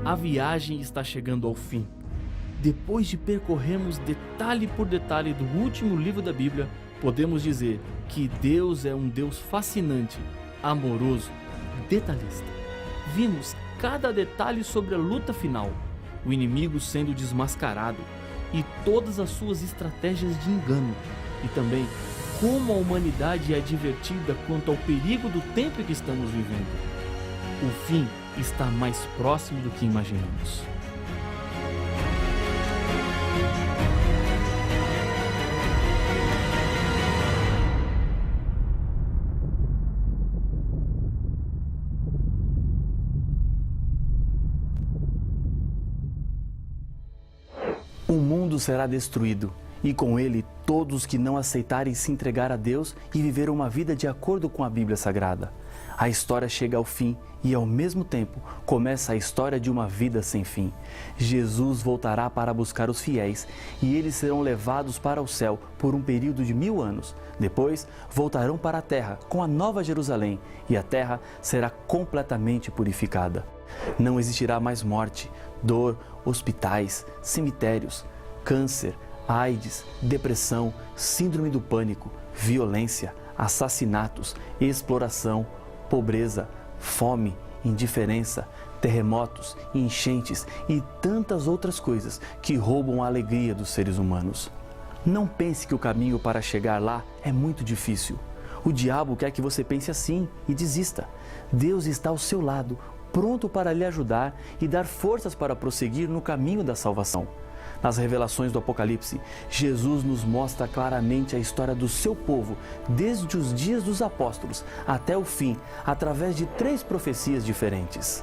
a viagem está chegando ao fim. Depois de percorrermos detalhe por detalhe do último livro da Bíblia, podemos dizer que Deus é um Deus fascinante, amoroso, detalhista. Vimos cada detalhe sobre a luta final, o inimigo sendo desmascarado e todas as suas estratégias de engano, e também como a humanidade é advertida quanto ao perigo do tempo que estamos vivendo. O fim está mais próximo do que imaginamos. O mundo será destruído, e com ele todos que não aceitarem se entregar a Deus e viver uma vida de acordo com a Bíblia Sagrada. A história chega ao fim e, ao mesmo tempo, começa a história de uma vida sem fim. Jesus voltará para buscar os fiéis e eles serão levados para o céu por um período de 1000 anos. Depois, voltarão para a terra com a Nova Jerusalém e a terra será completamente purificada. Não existirá mais morte, dor, hospitais, cemitérios, câncer, AIDS, depressão, síndrome do pânico, violência, assassinatos, exploração, pobreza, fome, indiferença, terremotos, enchentes e tantas outras coisas que roubam a alegria dos seres humanos. Não pense que o caminho para chegar lá é muito difícil. O diabo quer que você pense assim e desista. Deus está ao seu lado, pronto para lhe ajudar e dar forças para prosseguir no caminho da salvação. Nas revelações do Apocalipse, Jesus nos mostra claramente a história do seu povo, desde os dias dos apóstolos até o fim, através de 3 profecias diferentes: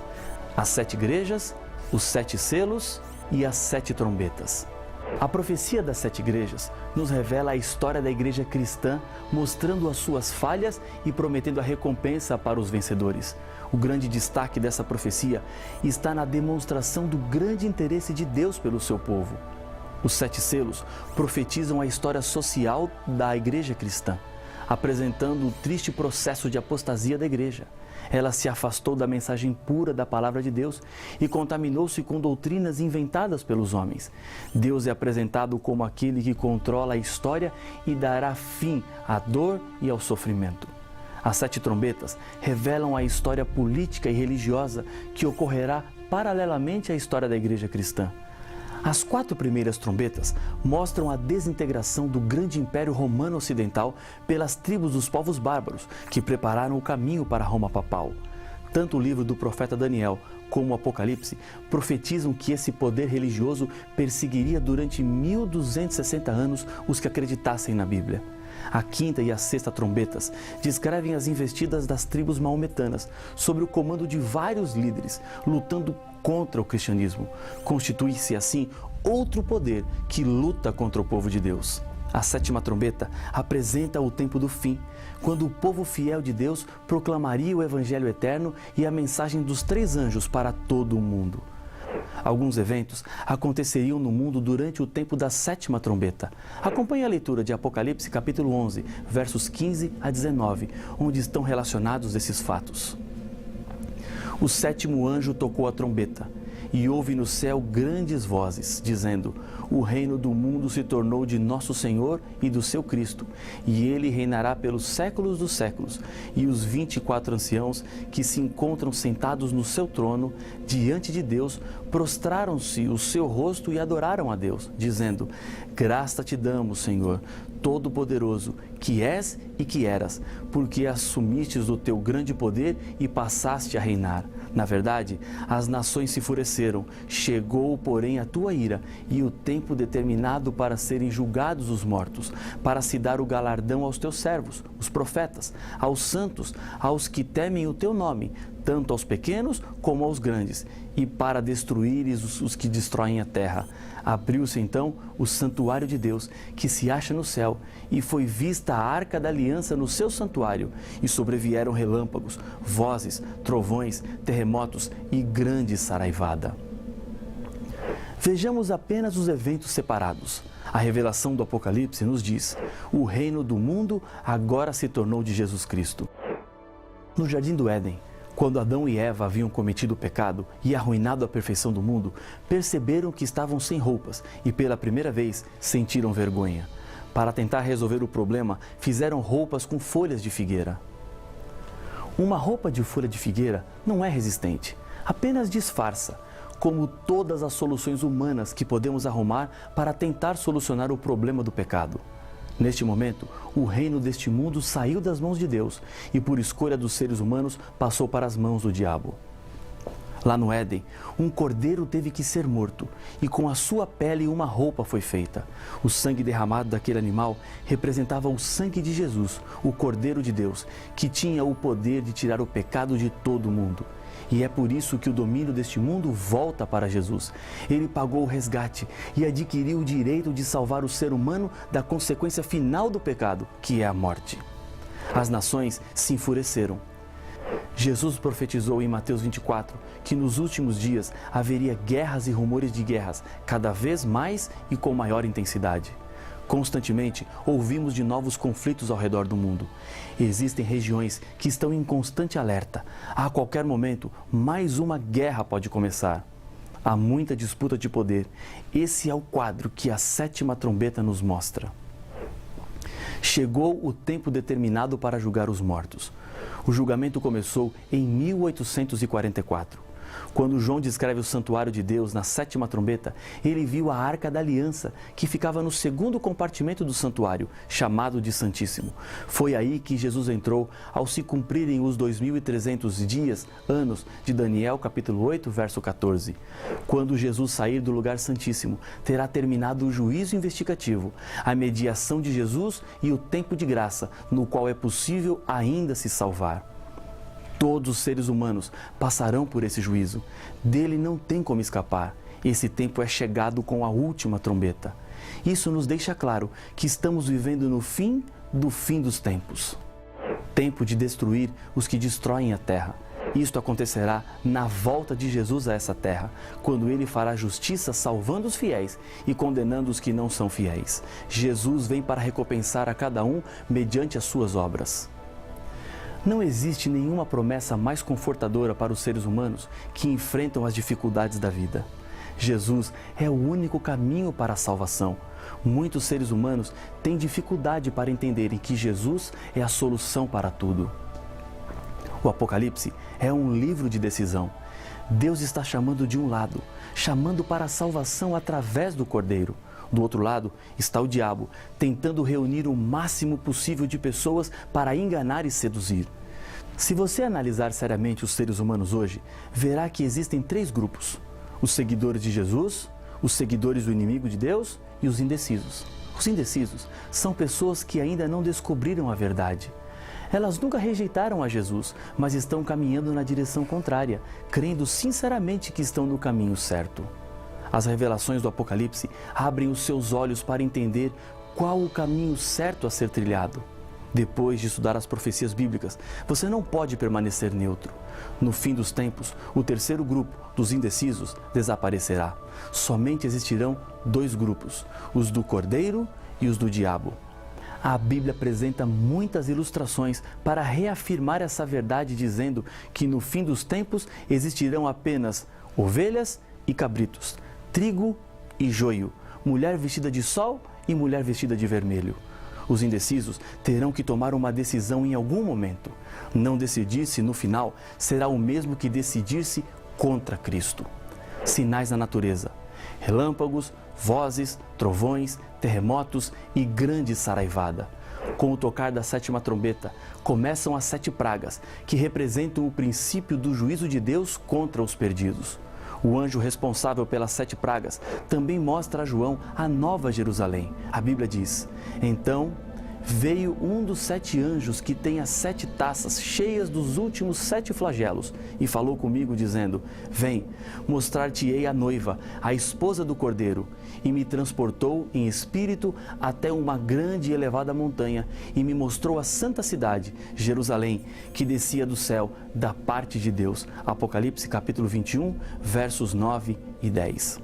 as 7 igrejas, os 7 selos e as 7 trombetas. A profecia das 7 igrejas nos revela a história da igreja cristã, mostrando as suas falhas e prometendo a recompensa para os vencedores. O grande destaque dessa profecia está na demonstração do grande interesse de Deus pelo seu povo. Os 7 selos profetizam a história social da igreja cristã, apresentando o triste processo de apostasia da igreja. Ela se afastou da mensagem pura da palavra de Deus e contaminou-se com doutrinas inventadas pelos homens. Deus é apresentado como aquele que controla a história e dará fim à dor e ao sofrimento. As 7 trombetas revelam a história política e religiosa que ocorrerá paralelamente à história da igreja cristã. As 4 primeiras trombetas mostram a desintegração do grande império romano ocidental pelas tribos dos povos bárbaros, que prepararam o caminho para Roma papal. Tanto o livro do profeta Daniel como o Apocalipse profetizam que esse poder religioso perseguiria durante 1260 anos os que acreditassem na Bíblia. A 5ª e a 6ª trombetas descrevem as investidas das tribos maometanas sob o comando de vários líderes, lutando contra o cristianismo. Constitui-se assim outro poder que luta contra o povo de Deus. A 7ª trombeta apresenta o tempo do fim, quando o povo fiel de Deus proclamaria o Evangelho eterno e a mensagem dos 3 anjos para todo o mundo. Alguns eventos aconteceriam no mundo durante o tempo da 7ª trombeta. Acompanhe a leitura de Apocalipse capítulo 11, versos 15 a 19, onde estão relacionados esses fatos. O 7º anjo tocou a trombeta, e houve no céu grandes vozes, dizendo: o reino do mundo se tornou de nosso Senhor e do seu Cristo, e ele reinará pelos séculos dos séculos. E os 24 anciãos que se encontram sentados no seu trono, diante de Deus, prostraram-se o seu rosto e adoraram a Deus, dizendo: graça te damos, Senhor, Todo-Poderoso, que és e que eras, porque assumistes o teu grande poder e passaste a reinar. Na verdade, as nações se enfureceram, chegou, porém, a tua ira e o tempo determinado para serem julgados os mortos, para se dar o galardão aos teus servos, os profetas, aos santos, aos que temem o teu nome, tanto aos pequenos como aos grandes, e para destruíres os que destroem a terra. Abriu-se então o santuário de Deus, que se acha no céu, e foi vista a arca da aliança no seu santuário, e sobrevieram relâmpagos, vozes, trovões, terremotos e grande saraivada. Vejamos apenas os eventos separados. A revelação do Apocalipse nos diz: o reino do mundo agora se tornou de Jesus Cristo. No Jardim do Éden, Quando Adão e Eva haviam cometido o pecado e arruinado a perfeição do mundo, perceberam que estavam sem roupas e pela primeira vez sentiram vergonha. Para tentar resolver o problema, fizeram roupas com folhas de figueira. Uma roupa de folha de figueira não é resistente, apenas disfarça, como todas as soluções humanas que podemos arrumar para tentar solucionar o problema do pecado. Neste momento, o reino deste mundo saiu das mãos de Deus e, por escolha dos seres humanos, passou para as mãos do diabo. Lá no Éden, um cordeiro teve que ser morto e com a sua pele uma roupa foi feita. O sangue derramado daquele animal representava o sangue de Jesus, o Cordeiro de Deus, que tinha o poder de tirar o pecado de todo o mundo. E é por isso que o domínio deste mundo volta para Jesus. Ele pagou o resgate e adquiriu o direito de salvar o ser humano da consequência final do pecado, que é a morte. As nações se enfureceram. Jesus profetizou em Mateus 24 que nos últimos dias haveria guerras e rumores de guerras, cada vez mais e com maior intensidade. Constantemente ouvimos de novos conflitos ao redor do mundo. Existem regiões que estão em constante alerta. A qualquer momento, mais uma guerra pode começar. Há muita disputa de poder. Esse é o quadro que a 7ª trombeta nos mostra. Chegou o tempo determinado para julgar os mortos. O julgamento começou em 1844. Quando João descreve o santuário de Deus na 7ª trombeta, ele viu a Arca da Aliança, que ficava no segundo compartimento do santuário, chamado de Santíssimo. Foi aí que Jesus entrou ao se cumprirem os 2.300 dias, anos, de Daniel capítulo 8, verso 14. Quando Jesus sair do lugar santíssimo, terá terminado o juízo investigativo, a mediação de Jesus e o tempo de graça, no qual é possível ainda se salvar. Todos os seres humanos passarão por esse juízo. Dele não tem como escapar. Esse tempo é chegado com a última trombeta. Isso nos deixa claro que estamos vivendo no fim do fim dos tempos. Tempo de destruir os que destroem a terra. Isto acontecerá na volta de Jesus a essa terra, quando ele fará justiça salvando os fiéis e condenando os que não são fiéis. Jesus vem para recompensar a cada um mediante as suas obras. Não existe nenhuma promessa mais confortadora para os seres humanos que enfrentam as dificuldades da vida. Jesus é o único caminho para a salvação. Muitos seres humanos têm dificuldade para entenderem que Jesus é a solução para tudo. O Apocalipse é um livro de decisão. Deus está chamando de um lado, chamando para a salvação através do Cordeiro. Do outro lado está o diabo, tentando reunir o máximo possível de pessoas para enganar e seduzir. Se você analisar seriamente os seres humanos hoje, verá que existem 3 grupos: os seguidores de Jesus, os seguidores do inimigo de Deus e os indecisos. Os indecisos são pessoas que ainda não descobriram a verdade. Elas nunca rejeitaram a Jesus, mas estão caminhando na direção contrária, crendo sinceramente que estão no caminho certo. As revelações do Apocalipse abrem os seus olhos para entender qual o caminho certo a ser trilhado. Depois de estudar as profecias bíblicas, você não pode permanecer neutro. No fim dos tempos, o terceiro grupo, dos indecisos, desaparecerá. Somente existirão 2 grupos, os do Cordeiro e os do diabo. A Bíblia apresenta muitas ilustrações para reafirmar essa verdade, dizendo que no fim dos tempos existirão apenas ovelhas e cabritos, trigo e joio, mulher vestida de sol e mulher vestida de vermelho. Os indecisos terão que tomar uma decisão em algum momento. Não decidir-se no final será o mesmo que decidir-se contra Cristo. Sinais na natureza: relâmpagos, vozes, trovões, terremotos e grande saraivada. Com o tocar da 7ª trombeta, começam as 7 pragas, que representam o princípio do juízo de Deus contra os perdidos. O anjo responsável pelas 7 pragas também mostra a João a Nova Jerusalém. A Bíblia diz: então veio um dos 7 anjos que tem as 7 taças cheias dos últimos 7 flagelos e falou comigo dizendo: vem, mostrar-te-ei a noiva, a esposa do Cordeiro. E me transportou em espírito até uma grande e elevada montanha e me mostrou a santa cidade, Jerusalém, que descia do céu da parte de Deus. Apocalipse capítulo 21, versos 9 e 10.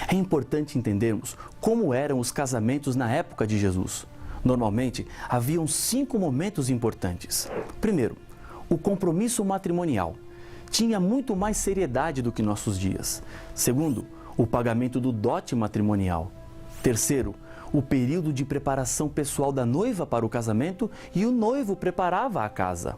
É importante entendermos como eram os casamentos na época de Jesus. Normalmente, haviam 5 momentos importantes. Primeiro, o compromisso matrimonial tinha muito mais seriedade do que nossos dias. Segundo, o pagamento do dote matrimonial. Terceiro, o período de preparação pessoal da noiva para o casamento e o noivo preparava a casa.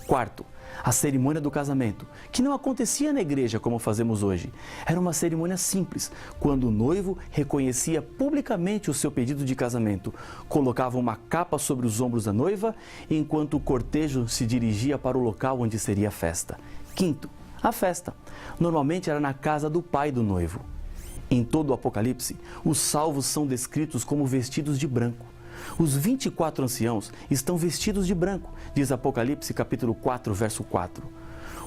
Quarto, a cerimônia do casamento, que não acontecia na igreja como fazemos hoje. Era uma cerimônia simples, quando o noivo reconhecia publicamente o seu pedido de casamento, colocava uma capa sobre os ombros da noiva, enquanto o cortejo se dirigia para o local onde seria a festa. Quinto, a festa. Normalmente era na casa do pai do noivo. Em todo o Apocalipse, os salvos são descritos como vestidos de branco. Os 24 anciãos estão vestidos de branco, diz Apocalipse capítulo 4, verso 4.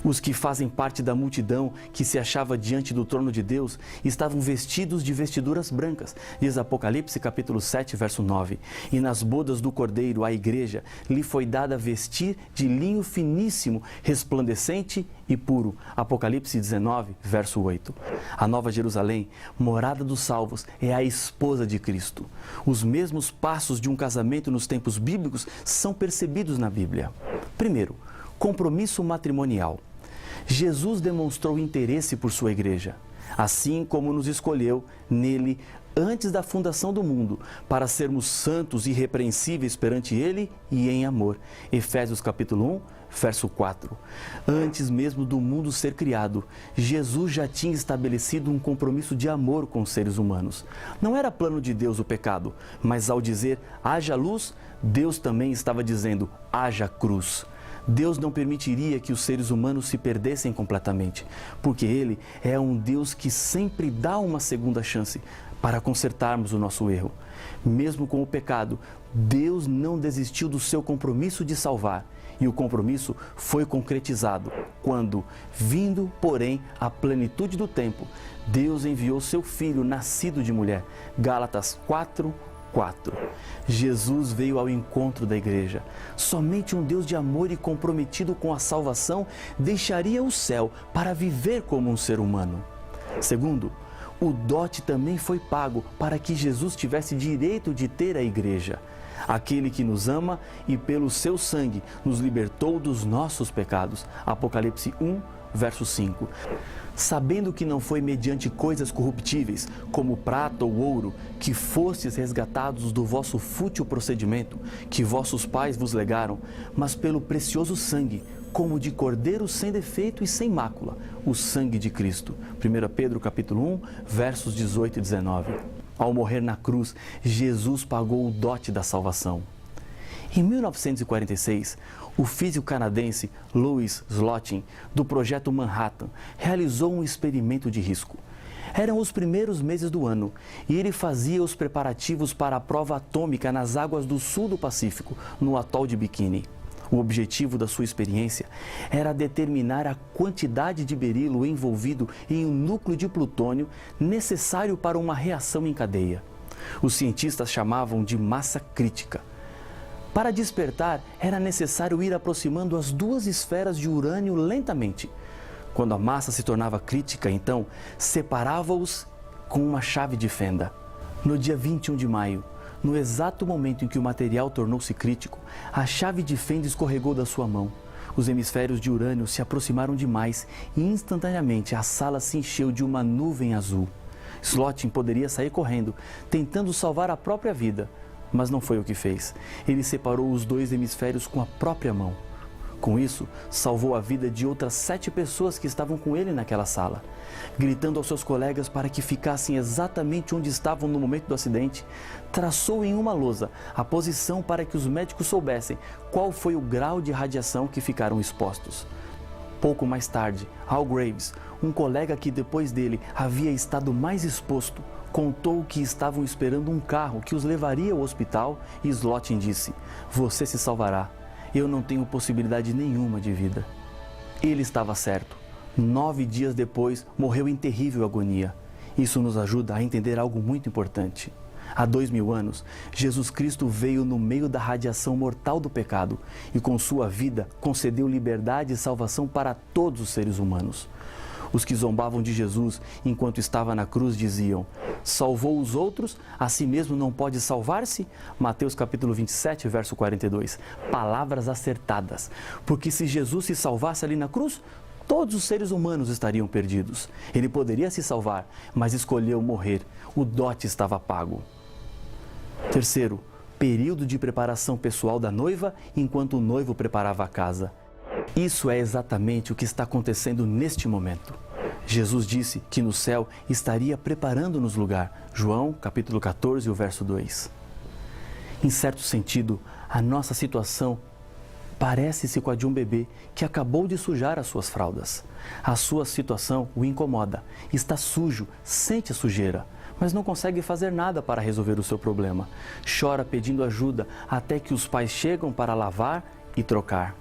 Os que fazem parte da multidão que se achava diante do trono de Deus estavam vestidos de vestiduras brancas, diz Apocalipse capítulo 7, verso 9. E nas bodas do Cordeiro, a igreja, lhe foi dada vestir de linho finíssimo, resplandecente e puro. Apocalipse 19, verso 8. A Nova Jerusalém, morada dos salvos, é a esposa de Cristo. Os mesmos passos de um casamento nos tempos bíblicos são percebidos na Bíblia. Primeiro, compromisso matrimonial. Jesus demonstrou interesse por sua igreja, assim como nos escolheu nele antes da fundação do mundo, para sermos santos e irrepreensíveis perante ele e em amor. Efésios capítulo 1, verso 4. Antes mesmo do mundo ser criado, Jesus já tinha estabelecido um compromisso de amor com os seres humanos. Não era plano de Deus o pecado, mas ao dizer haja luz, Deus também estava dizendo haja cruz. Deus não permitiria que os seres humanos se perdessem completamente, porque Ele é um Deus que sempre dá uma segunda chance para consertarmos o nosso erro. Mesmo com o pecado, Deus não desistiu do seu compromisso de salvar, e o compromisso foi concretizado quando, vindo, porém, à plenitude do tempo, Deus enviou seu Filho nascido de mulher. Gálatas 4, 4. Jesus veio ao encontro da igreja. Somente um Deus de amor e comprometido com a salvação deixaria o céu para viver como um ser humano. Segundo, o dote também foi pago para que Jesus tivesse direito de ter a igreja. Aquele que nos ama e pelo seu sangue nos libertou dos nossos pecados. Apocalipse 1, verso 5. Sabendo que não foi mediante coisas corruptíveis, como prata ou ouro, que fostes resgatados do vosso fútil procedimento, que vossos pais vos legaram, mas pelo precioso sangue, como de cordeiro sem defeito e sem mácula, o sangue de Cristo. 1 Pedro capítulo 1, versos 18 e 19. Ao morrer na cruz, Jesus pagou o dote da salvação. Em 1946, o físico canadense Louis Slotin, do Projeto Manhattan, realizou um experimento de risco. Eram os primeiros meses do ano e ele fazia os preparativos para a prova atômica nas águas do sul do Pacífico, no atol de Bikini. O objetivo da sua experiência era determinar a quantidade de berilo envolvido em um núcleo de plutônio necessário para uma reação em cadeia. Os cientistas chamavam de massa crítica. Para despertar, era necessário ir aproximando as duas esferas de urânio lentamente. Quando a massa se tornava crítica, então, separava-os com uma chave de fenda. No dia 21 de maio, no exato momento em que o material tornou-se crítico, a chave de fenda escorregou da sua mão. Os hemisférios de urânio se aproximaram demais e instantaneamente a sala se encheu de uma nuvem azul. Slotin poderia sair correndo, tentando salvar a própria vida, mas não foi o que fez. Ele separou os dois hemisférios com a própria mão. Com isso, salvou a vida de outras 7 pessoas que estavam com ele naquela sala. Gritando aos seus colegas para que ficassem exatamente onde estavam no momento do acidente, traçou em uma lousa a posição para que os médicos soubessem qual foi o grau de radiação que ficaram expostos. Pouco mais tarde, Hal Graves, um colega que depois dele havia estado mais exposto, contou que estavam esperando um carro que os levaria ao hospital e Slotin disse: "Você se salvará. Eu não tenho possibilidade nenhuma de vida." Ele estava certo. 9 dias depois, morreu em terrível agonia. Isso nos ajuda a entender algo muito importante. Há 2000 anos, Jesus Cristo veio no meio da radiação mortal do pecado e com sua vida concedeu liberdade e salvação para todos os seres humanos. Os que zombavam de Jesus enquanto estava na cruz diziam: salvou os outros, a si mesmo não pode salvar-se? Mateus capítulo 27, verso 42. Palavras acertadas, porque se Jesus se salvasse ali na cruz, todos os seres humanos estariam perdidos. Ele poderia se salvar, mas escolheu morrer. O dote estava pago. Terceiro, período de preparação pessoal da noiva enquanto o noivo preparava a casa. Isso é exatamente o que está acontecendo neste momento. Jesus disse que no céu estaria preparando-nos lugar. João, capítulo 14, o verso 2. Em certo sentido, a nossa situação parece-se com a de um bebê que acabou de sujar as suas fraldas. A sua situação o incomoda, está sujo, sente a sujeira, mas não consegue fazer nada para resolver o seu problema. Chora pedindo ajuda até que os pais chegam para lavar e trocar.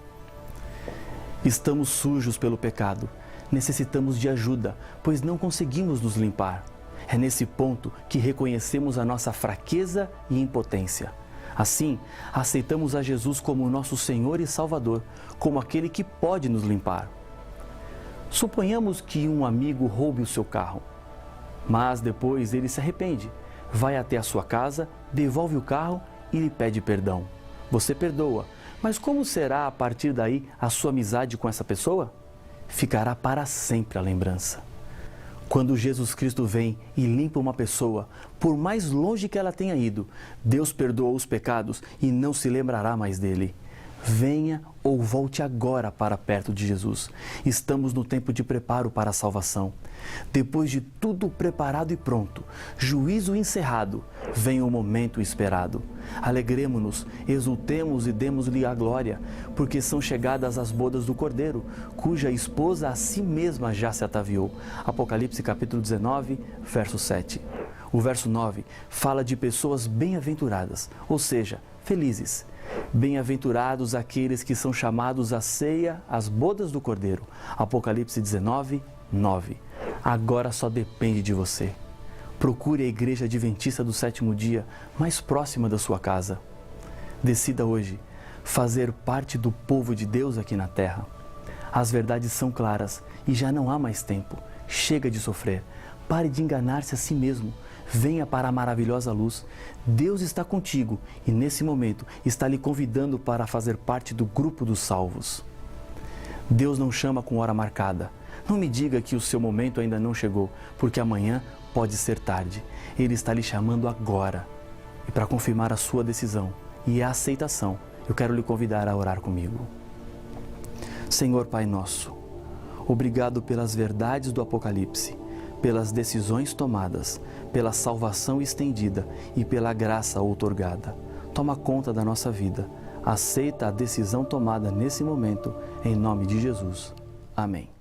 Estamos sujos pelo pecado. Necessitamos de ajuda, pois não conseguimos nos limpar. É nesse ponto que reconhecemos a nossa fraqueza e impotência. Assim, aceitamos a Jesus como nosso Senhor e Salvador, como aquele que pode nos limpar. Suponhamos que um amigo roube o seu carro, mas depois ele se arrepende, vai até a sua casa, devolve o carro e lhe pede perdão. Você perdoa, mas como será a partir daí a sua amizade com essa pessoa? Ficará para sempre a lembrança. Quando Jesus Cristo vem e limpa uma pessoa, por mais longe que ela tenha ido, Deus perdoa os pecados e não se lembrará mais dele. Venha ou volte agora para perto de Jesus. Estamos no tempo de preparo para a salvação. Depois de tudo preparado e pronto, juízo encerrado, vem o momento esperado. Alegremo-nos, exultemos e demos-lhe a glória, porque são chegadas as bodas do Cordeiro, cuja esposa a si mesma já se ataviou. Apocalipse capítulo 19, verso 7. O verso 9 fala de pessoas bem-aventuradas, ou seja, felizes. Bem-aventurados aqueles que são chamados à ceia, às bodas do Cordeiro. Apocalipse 19, 9. Agora só depende de você. Procure a Igreja Adventista do Sétimo Dia mais próxima da sua casa. Decida hoje fazer parte do povo de Deus aqui na terra. As verdades são claras e já não há mais tempo. Chega de sofrer. Pare de enganar-se a si mesmo. Venha para a maravilhosa luz. Deus está contigo e nesse momento está lhe convidando para fazer parte do grupo dos salvos. Deus não chama com hora marcada. Não me diga que o seu momento ainda não chegou, porque amanhã pode ser tarde. Ele está lhe chamando agora. E para confirmar a sua decisão e a aceitação, eu quero lhe convidar a orar comigo. Senhor Pai nosso, obrigado pelas verdades do Apocalipse, pelas decisões tomadas, pela salvação estendida e pela graça outorgada. Toma conta da nossa vida. Aceita a decisão tomada nesse momento, em nome de Jesus. Amém.